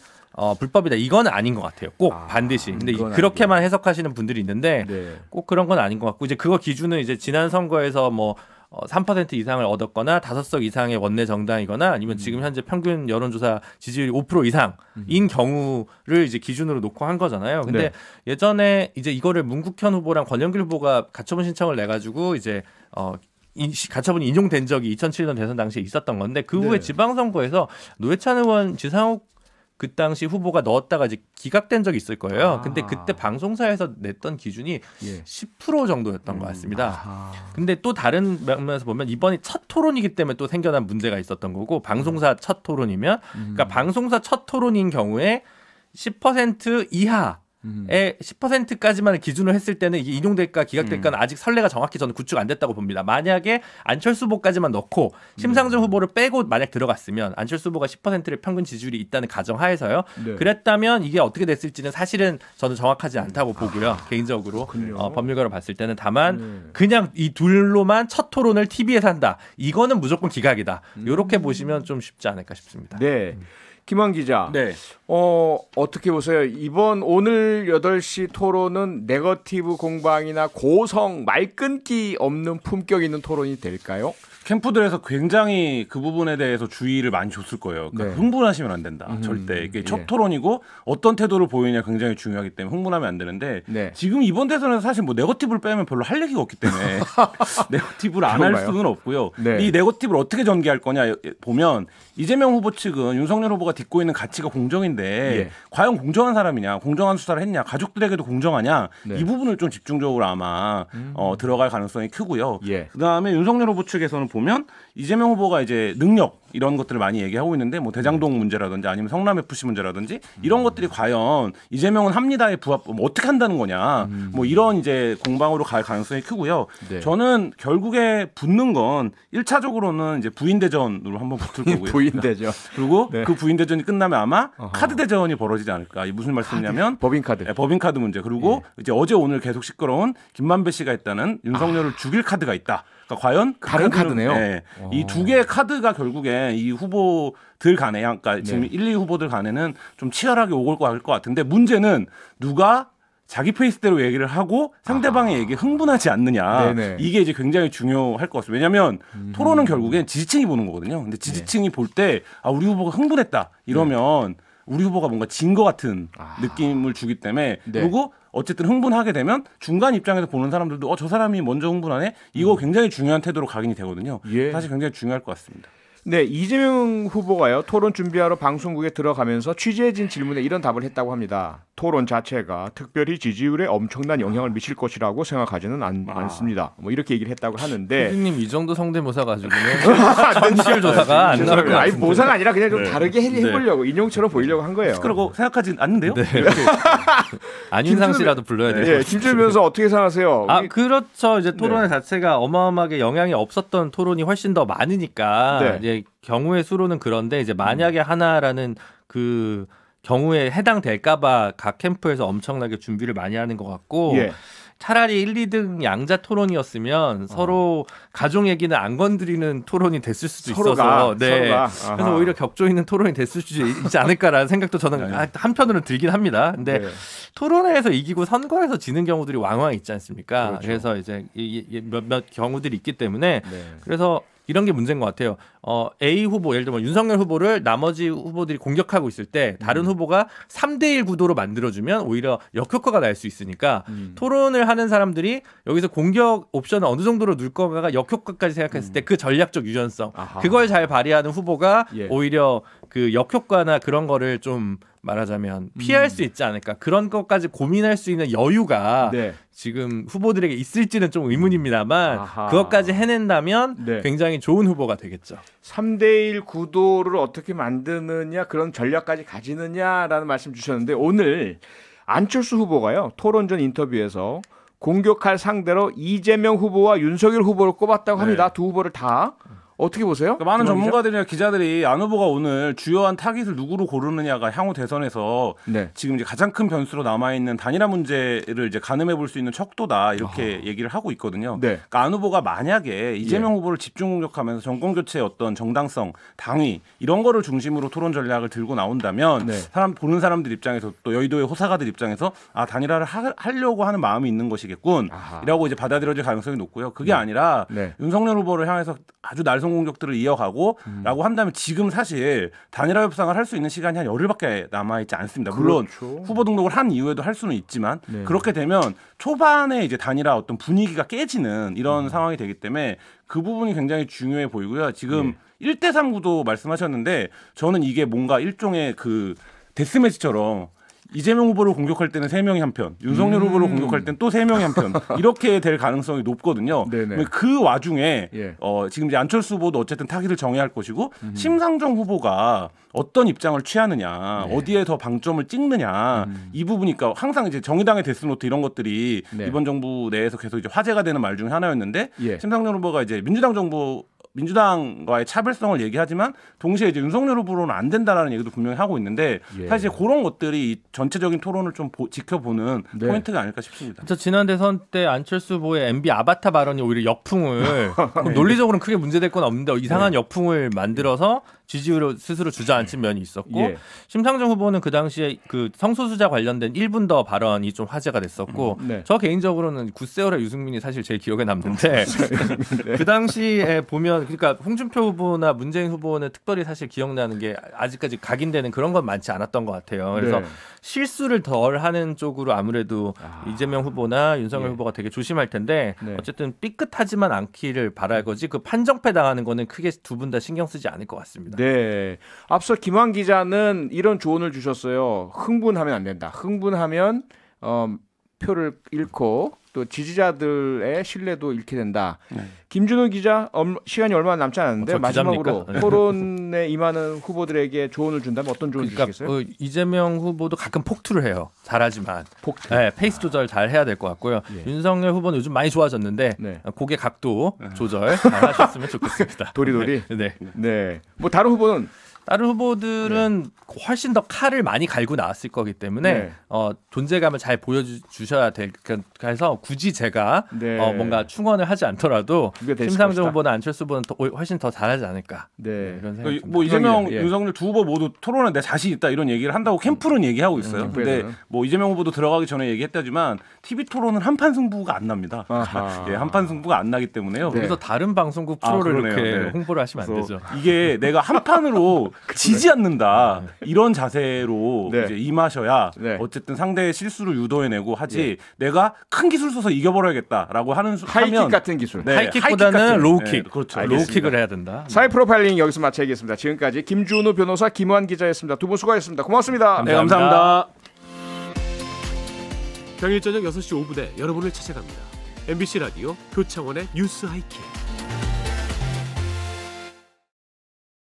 Speaker 2: 불법이다. 이건 아닌 것 같아요. 꼭 반드시. 근데
Speaker 1: 그건
Speaker 2: 그렇게만 해석하시는 분들이 있는데
Speaker 1: 네.
Speaker 2: 꼭 그런 건 아닌 것 같고 이제 그거 기준은 이제 지난 선거에서 뭐 3% 이상을 얻었거나 5석 이상의 원내 정당이거나 아니면 지금 현재 평균 여론조사 지지율이 5% 이상인 경우를 이제 기준으로 놓고 한 거잖아요. 근데
Speaker 1: 네.
Speaker 2: 예전에 이제 이거를 문국현 후보랑 권영길 후보가 가처분 신청을 내 가지고 이제 가처분이 인용된 적이 2007년 대선 당시에 있었던 건데 그 후에
Speaker 1: 네.
Speaker 2: 지방선거에서 노회찬 의원, 지상욱 그 당시 후보가 넣었다가 이제 기각된 적이 있을 거예요. 근데 그때 방송사에서 냈던 기준이
Speaker 1: 예.
Speaker 2: 10% 정도였던 것 같습니다. 근데 또 다른 면에서 보면 이번이 첫 토론이기 때문에 또 생겨난 문제가 있었던 거고 방송사 첫 토론이면 그러니까 방송사 첫 토론인 경우에 10% 이하 10%까지만 기준으로 했을 때는 이게 인용될까 기각될까는 아직 선례가 정확히 저는 구축 안 됐다고 봅니다. 만약에 안철수 후보까지만 넣고 심상정 후보를 빼고 만약 들어갔으면 안철수 후보가 10%의 평균 지지율이 있다는 가정하에서요.
Speaker 1: 네.
Speaker 2: 그랬다면 이게 어떻게 됐을지는 사실은 저는 정확하지 않다고 보고요. 개인적으로 법률가로 봤을 때는 다만 그냥 이 둘로만 첫 토론을 TV에서 한다. 이거는 무조건 기각이다. 이렇게 보시면 좀 쉽지 않을까 싶습니다.
Speaker 1: 네. 김환 기자.
Speaker 3: 네.
Speaker 1: 어떻게 보세요? 오늘 8시 토론은 네거티브 공방이나 고성 말 끊기 없는 품격 있는 토론이 될까요?
Speaker 3: 캠프들에서 굉장히 그 부분에 대해서 주의를 많이 줬을 거예요. 그러니까
Speaker 1: 네.
Speaker 3: 흥분하시면 안 된다. 절대. 이게 첫
Speaker 1: 예.
Speaker 3: 토론이고 어떤 태도를 보이냐 굉장히 중요하기 때문에 흥분하면 안 되는데
Speaker 1: 네.
Speaker 3: 지금 이번 대선에서 사실 뭐 네거티브를 빼면 별로 할 얘기가 없기 때문에 네거티브를 안 할
Speaker 1: 그런가요?
Speaker 3: 수는 없고요.
Speaker 1: 네.
Speaker 3: 이 네거티브를 어떻게 전개할 거냐 보면 이재명 후보 측은 윤석열 후보가 딛고 있는 가치가 공정인데
Speaker 1: 예.
Speaker 3: 과연 공정한 사람이냐, 공정한 수사를 했냐, 가족들에게도 공정하냐
Speaker 1: 네.
Speaker 3: 이 부분을 좀 집중적으로 아마 들어갈 가능성이 크고요.
Speaker 1: 예.
Speaker 3: 그다음에 윤석열 후보 측에서는 보면 이재명 후보가 이제 능력 이런 것들을 많이 얘기하고 있는데 뭐 대장동 문제라든지 아니면 성남 FC 문제라든지 이런 것들이 과연 이재명은 합니다에 부합 뭐 어떻게 한다는 거냐 뭐 이런 이제 공방으로 갈 가능성이 크고요.
Speaker 1: 네.
Speaker 3: 저는 결국에 붙는 건 1차적으로는 이제 부인 대전으로 한번 붙을 거고요.
Speaker 1: 부인 대전.
Speaker 3: 그리고
Speaker 1: 네.
Speaker 3: 그 부인 대전이 끝나면 아마 카드 대전이 벌어지지 않을까. 이게 무슨 말씀이냐면
Speaker 1: 법인카드.
Speaker 3: 네, 법인카드 문제. 그리고 이제 어제 오늘 계속 시끄러운 김만배 씨가 했다는 윤석열을 죽일 카드가 있다. 그러니까 과연 그
Speaker 1: 다른
Speaker 3: 카드를,
Speaker 1: 카드네요.
Speaker 3: 네, 이 두 개의 카드가 결국에 이 후보들 간에, 그러니까 지금 1, 2 후보들 간에는 좀 치열하게 오갈 것 같은데 문제는 누가 자기 페이스대로 얘기를 하고 상대방의 얘기에 흥분하지 않느냐.
Speaker 1: 네네.
Speaker 3: 이게 이제 굉장히 중요할 것 같습니다. 왜냐하면 토론은 결국엔 지지층이 보는 거거든요. 근데 지지층이 볼 때 우리 후보가 흥분했다 이러면 우리 후보가 뭔가 진 것 같은 느낌을 주기 때문에
Speaker 1: 네.
Speaker 3: 그리고 어쨌든 흥분하게 되면 중간 입장에서 보는 사람들도 저 사람이 먼저 흥분하네? 이거 굉장히 중요한 태도로 각인이 되거든요.
Speaker 1: 예.
Speaker 3: 사실 굉장히 중요할 것 같습니다.
Speaker 1: 네, 이재명 후보가요. 토론 준비하러 방송국에 들어가면서 취재진 질문에 이런 답을 했다고 합니다. 토론 자체가 특별히 지지율에 엄청난 영향을 미칠 것이라고 생각하지는 않습니다. 뭐 이렇게 얘기를 했다고 하는데
Speaker 2: 교수님 이 정도 성대모사 가지고는 현실 조사가 안 나올 것
Speaker 1: 아니
Speaker 2: 같은데.
Speaker 1: 모사가 아니라 그냥 좀 다르게 해보려고 인용처럼 보이려고 한 거예요.
Speaker 3: 그러고 생각하진 않는데요.
Speaker 2: 네. 안윤상 씨라도 불러야 돼요.
Speaker 1: 예, 김준일 변호사 어떻게 생각하세요?
Speaker 2: 그렇죠. 이제 토론 자체가 어마어마하게 영향이 없었던 토론이 훨씬 더 많으니까
Speaker 1: 네.
Speaker 2: 이제 경우의 수로는 그런데 이제 만약에 하나라는 그 경우에 해당될까봐 각 캠프에서 엄청나게 준비를 많이 하는 것 같고
Speaker 1: 예.
Speaker 2: 차라리 1, 2등 양자 토론이었으면 서로 가족 얘기는 안 건드리는 토론이 됐을 수도 있어서
Speaker 1: 서로가.
Speaker 2: 그래서 오히려 격조 있는 토론이 됐을 수도 있지 않을까라는 생각도 저는 한편으로는 들긴 합니다. 근데
Speaker 1: 네.
Speaker 2: 토론회에서 이기고 선거에서 지는 경우들이 왕왕 있지 않습니까?
Speaker 1: 그렇죠.
Speaker 2: 그래서 이제 몇몇 경우들이 있기 때문에
Speaker 1: 네.
Speaker 2: 그래서 이런 게 문제인 것 같아요. A 후보, 예를 들면 윤석열 후보를 나머지 후보들이 공격하고 있을 때 다른 후보가 3대1 구도로 만들어주면 오히려 역효과가 날 수 있으니까 토론을 하는 사람들이 여기서 공격 옵션을 어느 정도로 넣을 거가 역효과까지 생각했을 때 그 전략적 유연성, 그걸 잘 발휘하는 후보가
Speaker 1: 예.
Speaker 2: 오히려 그 역효과나 그런 거를 좀 말하자면 피할 수 있지 않을까. 그런 것까지 고민할 수 있는 여유가
Speaker 1: 네.
Speaker 2: 지금 후보들에게 있을지는 좀 의문입니다만
Speaker 1: 아하.
Speaker 2: 그것까지 해낸다면
Speaker 1: 네.
Speaker 2: 굉장히 좋은 후보가 되겠죠.
Speaker 1: 3대1 구도를 어떻게 만드느냐 그런 전략까지 가지느냐라는 말씀 주셨는데 오늘 안철수 후보가요. 토론 전 인터뷰에서 공격할 상대로 이재명 후보와 윤석열 후보를 꼽았다고 합니다.
Speaker 3: 네.
Speaker 1: 두 후보를 다. 어떻게 보세요?
Speaker 3: 그러니까 많은
Speaker 1: 김학의 기자?
Speaker 3: 전문가들이나 기자들이 안 후보가 오늘 주요한 타깃을 누구로 고르느냐가 향후 대선에서
Speaker 1: 네.
Speaker 3: 지금 이제 가장 큰 변수로 남아 있는 단일화 문제를 이제 가늠해 볼 수 있는 척도다 이렇게 얘기를 하고 있거든요.
Speaker 1: 네.
Speaker 3: 그러니까 안 후보가 만약에 이재명 후보를 집중 공격하면서 정권 교체의 어떤 정당성, 당위 이런 거를 중심으로 토론 전략을 들고 나온다면
Speaker 1: 네.
Speaker 3: 보는 사람들 입장에서 또 여의도의 호사가들 입장에서 단일화를 하려고 하는 마음이 있는 것이겠군이라고 이제 받아들여질 가능성이 높고요. 그게 아니라
Speaker 1: 네.
Speaker 3: 윤석열 후보를 향해서 아주 날선 공격들을 이어가고 라고 한다면 지금 사실 단일화 협상을 할 수 있는 시간이 한 열흘밖에 남아있지 않습니다. 물론
Speaker 1: 그렇죠.
Speaker 3: 후보 등록을 한 이후에도 할 수는 있지만
Speaker 1: 네.
Speaker 3: 그렇게 되면 초반에 이제 단일화 어떤 분위기가 깨지는 이런 상황이 되기 때문에 그 부분이 굉장히 중요해 보이고요. 지금 1대3 구도 말씀하셨는데 저는 이게 뭔가 일종의 그 데스매치처럼 이재명 후보를 공격할 때는 3명이 한 편, 윤석열 후보를 공격할 때는 또 3명이 한 편, 이렇게 될 가능성이 높거든요.
Speaker 1: 네네.
Speaker 3: 그 와중에
Speaker 1: 예.
Speaker 3: 지금 이제 안철수 후보도 어쨌든 타깃을 정해야 할 것이고 심상정 후보가 어떤 입장을 취하느냐, 어디에 더 방점을 찍느냐 이 부분이니까 항상 이제 정의당의 데스노트 이런 것들이
Speaker 1: 네.
Speaker 3: 이번 정부 내에서 계속 이제 화제가 되는 말 중에 하나였는데
Speaker 1: 예.
Speaker 3: 심상정 후보가 이제 민주당과의 차별성을 얘기하지만 동시에 이제 윤석열 후보로는 안 된다라는 얘기도 분명히 하고 있는데
Speaker 1: 예.
Speaker 3: 사실 그런 것들이 이 전체적인 토론을 좀 지켜보는
Speaker 1: 네.
Speaker 3: 포인트가 아닐까 싶습니다.
Speaker 2: 저 지난 대선 때 안철수 후보의 MB 아바타 발언이 오히려 역풍을 논리적으로는 크게 문제될 건 없는데 이상한 역풍을 만들어서 지지율을 스스로 주저앉힌 면이 있었고
Speaker 1: 예.
Speaker 2: 심상정 후보는 그 당시에 그 성소수자 관련된 1분 더 발언이 좀 화제가 됐었고
Speaker 1: 네.
Speaker 2: 저 개인적으로는 굿세어라 유승민이 사실 제일 기억에 남는데 그 당시에 보면 그러니까 홍준표 후보나 문재인 후보는 특별히 사실 기억나는 게 아직까지 각인되는 그런 건 많지 않았던 것 같아요. 그래서
Speaker 1: 네.
Speaker 2: 실수를 덜 하는 쪽으로 아무래도 이재명 후보나 윤석열
Speaker 1: 예.
Speaker 2: 후보가 되게 조심할 텐데
Speaker 1: 네.
Speaker 2: 어쨌든 삐끗하지만 않기를 바랄 거지 그 판정패 당하는 거는 크게 두 분 다 신경 쓰지 않을 것 같습니다.
Speaker 1: 네. 앞서 김환 기자는 이런 조언을 주셨어요. 흥분하면 안 된다. 흥분하면 표를 잃고 또 지지자들의 신뢰도 잃게 된다.
Speaker 3: 네.
Speaker 1: 김준우 기자 시간이 얼마 남지 않았는데
Speaker 2: 저
Speaker 1: 마지막으로
Speaker 2: 기자입니까?
Speaker 1: 토론에 임하는 후보들에게 조언을 준다면 어떤 조언 주시겠어요?
Speaker 2: 이재명 후보도 가끔 폭투를 해요. 잘하지만
Speaker 1: 폭투.
Speaker 2: 네, 페이스 조절 잘 해야 될 것 같고요.
Speaker 1: 예.
Speaker 2: 윤석열 후보는 요즘 많이 좋아졌는데
Speaker 1: 네.
Speaker 2: 고개 각도 조절 잘 하셨으면 좋겠습니다.
Speaker 1: 도리도리.
Speaker 2: 네.
Speaker 1: 네. 뭐 다른 후보는
Speaker 2: 다른 후보들은 훨씬 더 칼을 많이 갈고 나왔을 거기 때문에
Speaker 1: 네.
Speaker 2: 존재감을 잘 보여주셔야 될 그래서 굳이 제가
Speaker 1: 네.
Speaker 2: 뭔가 충원을 하지 않더라도
Speaker 1: 그게 됐을
Speaker 2: 심상정
Speaker 1: 것이다.
Speaker 2: 후보나 안철수 후보는 훨씬 더 잘하지 않을까.
Speaker 1: 네.
Speaker 2: 이런 생각이
Speaker 3: 뭐
Speaker 2: 듭니다.
Speaker 3: 이재명,
Speaker 1: 예.
Speaker 3: 윤석열 두 후보 모두 토론에 내 자신 있다 이런 얘기를 한다고 캠프는 얘기하고 있어요. 근데
Speaker 1: 캠프에서는.
Speaker 3: 뭐 이재명 후보도 들어가기 전에 얘기했다지만 TV 토론은 한판 승부가 안 납니다.
Speaker 1: 아하.
Speaker 3: 예, 한판 승부가 안 나기 때문에요.
Speaker 1: 네.
Speaker 2: 그래서 다른 방송국 프로를
Speaker 3: 그러네요.
Speaker 2: 이렇게
Speaker 3: 네.
Speaker 2: 홍보를 하시면 안
Speaker 3: 그래서
Speaker 2: 되죠.
Speaker 3: 이게 내가 한 판으로 지지 않는다 이런 자세로
Speaker 1: 네.
Speaker 3: 이제 임하셔야
Speaker 1: 네.
Speaker 3: 어쨌든 상대의 실수를 유도해내고 하지 내가 큰 기술 써서 이겨버려야겠다라고 하는
Speaker 1: 하이킥
Speaker 3: 하면
Speaker 1: 같은 기술.
Speaker 3: 네,
Speaker 2: 하이킥보다는
Speaker 3: 하이킥 같은,
Speaker 2: 로우킥,
Speaker 3: 네, 그렇죠.
Speaker 2: 로우킥을 해야 된다.
Speaker 1: 사회 프로파일링 여기서 마쳐야겠습니다. 지금까지 김준우 변호사, 김환 기자였습니다. 두 분 수고하셨습니다. 고맙습니다.
Speaker 3: 네, 감사합니다.
Speaker 5: 평일 저녁 6시 5분에 여러분을 찾아갑니다. MBC 라디오 표창원의 뉴스 하이킥.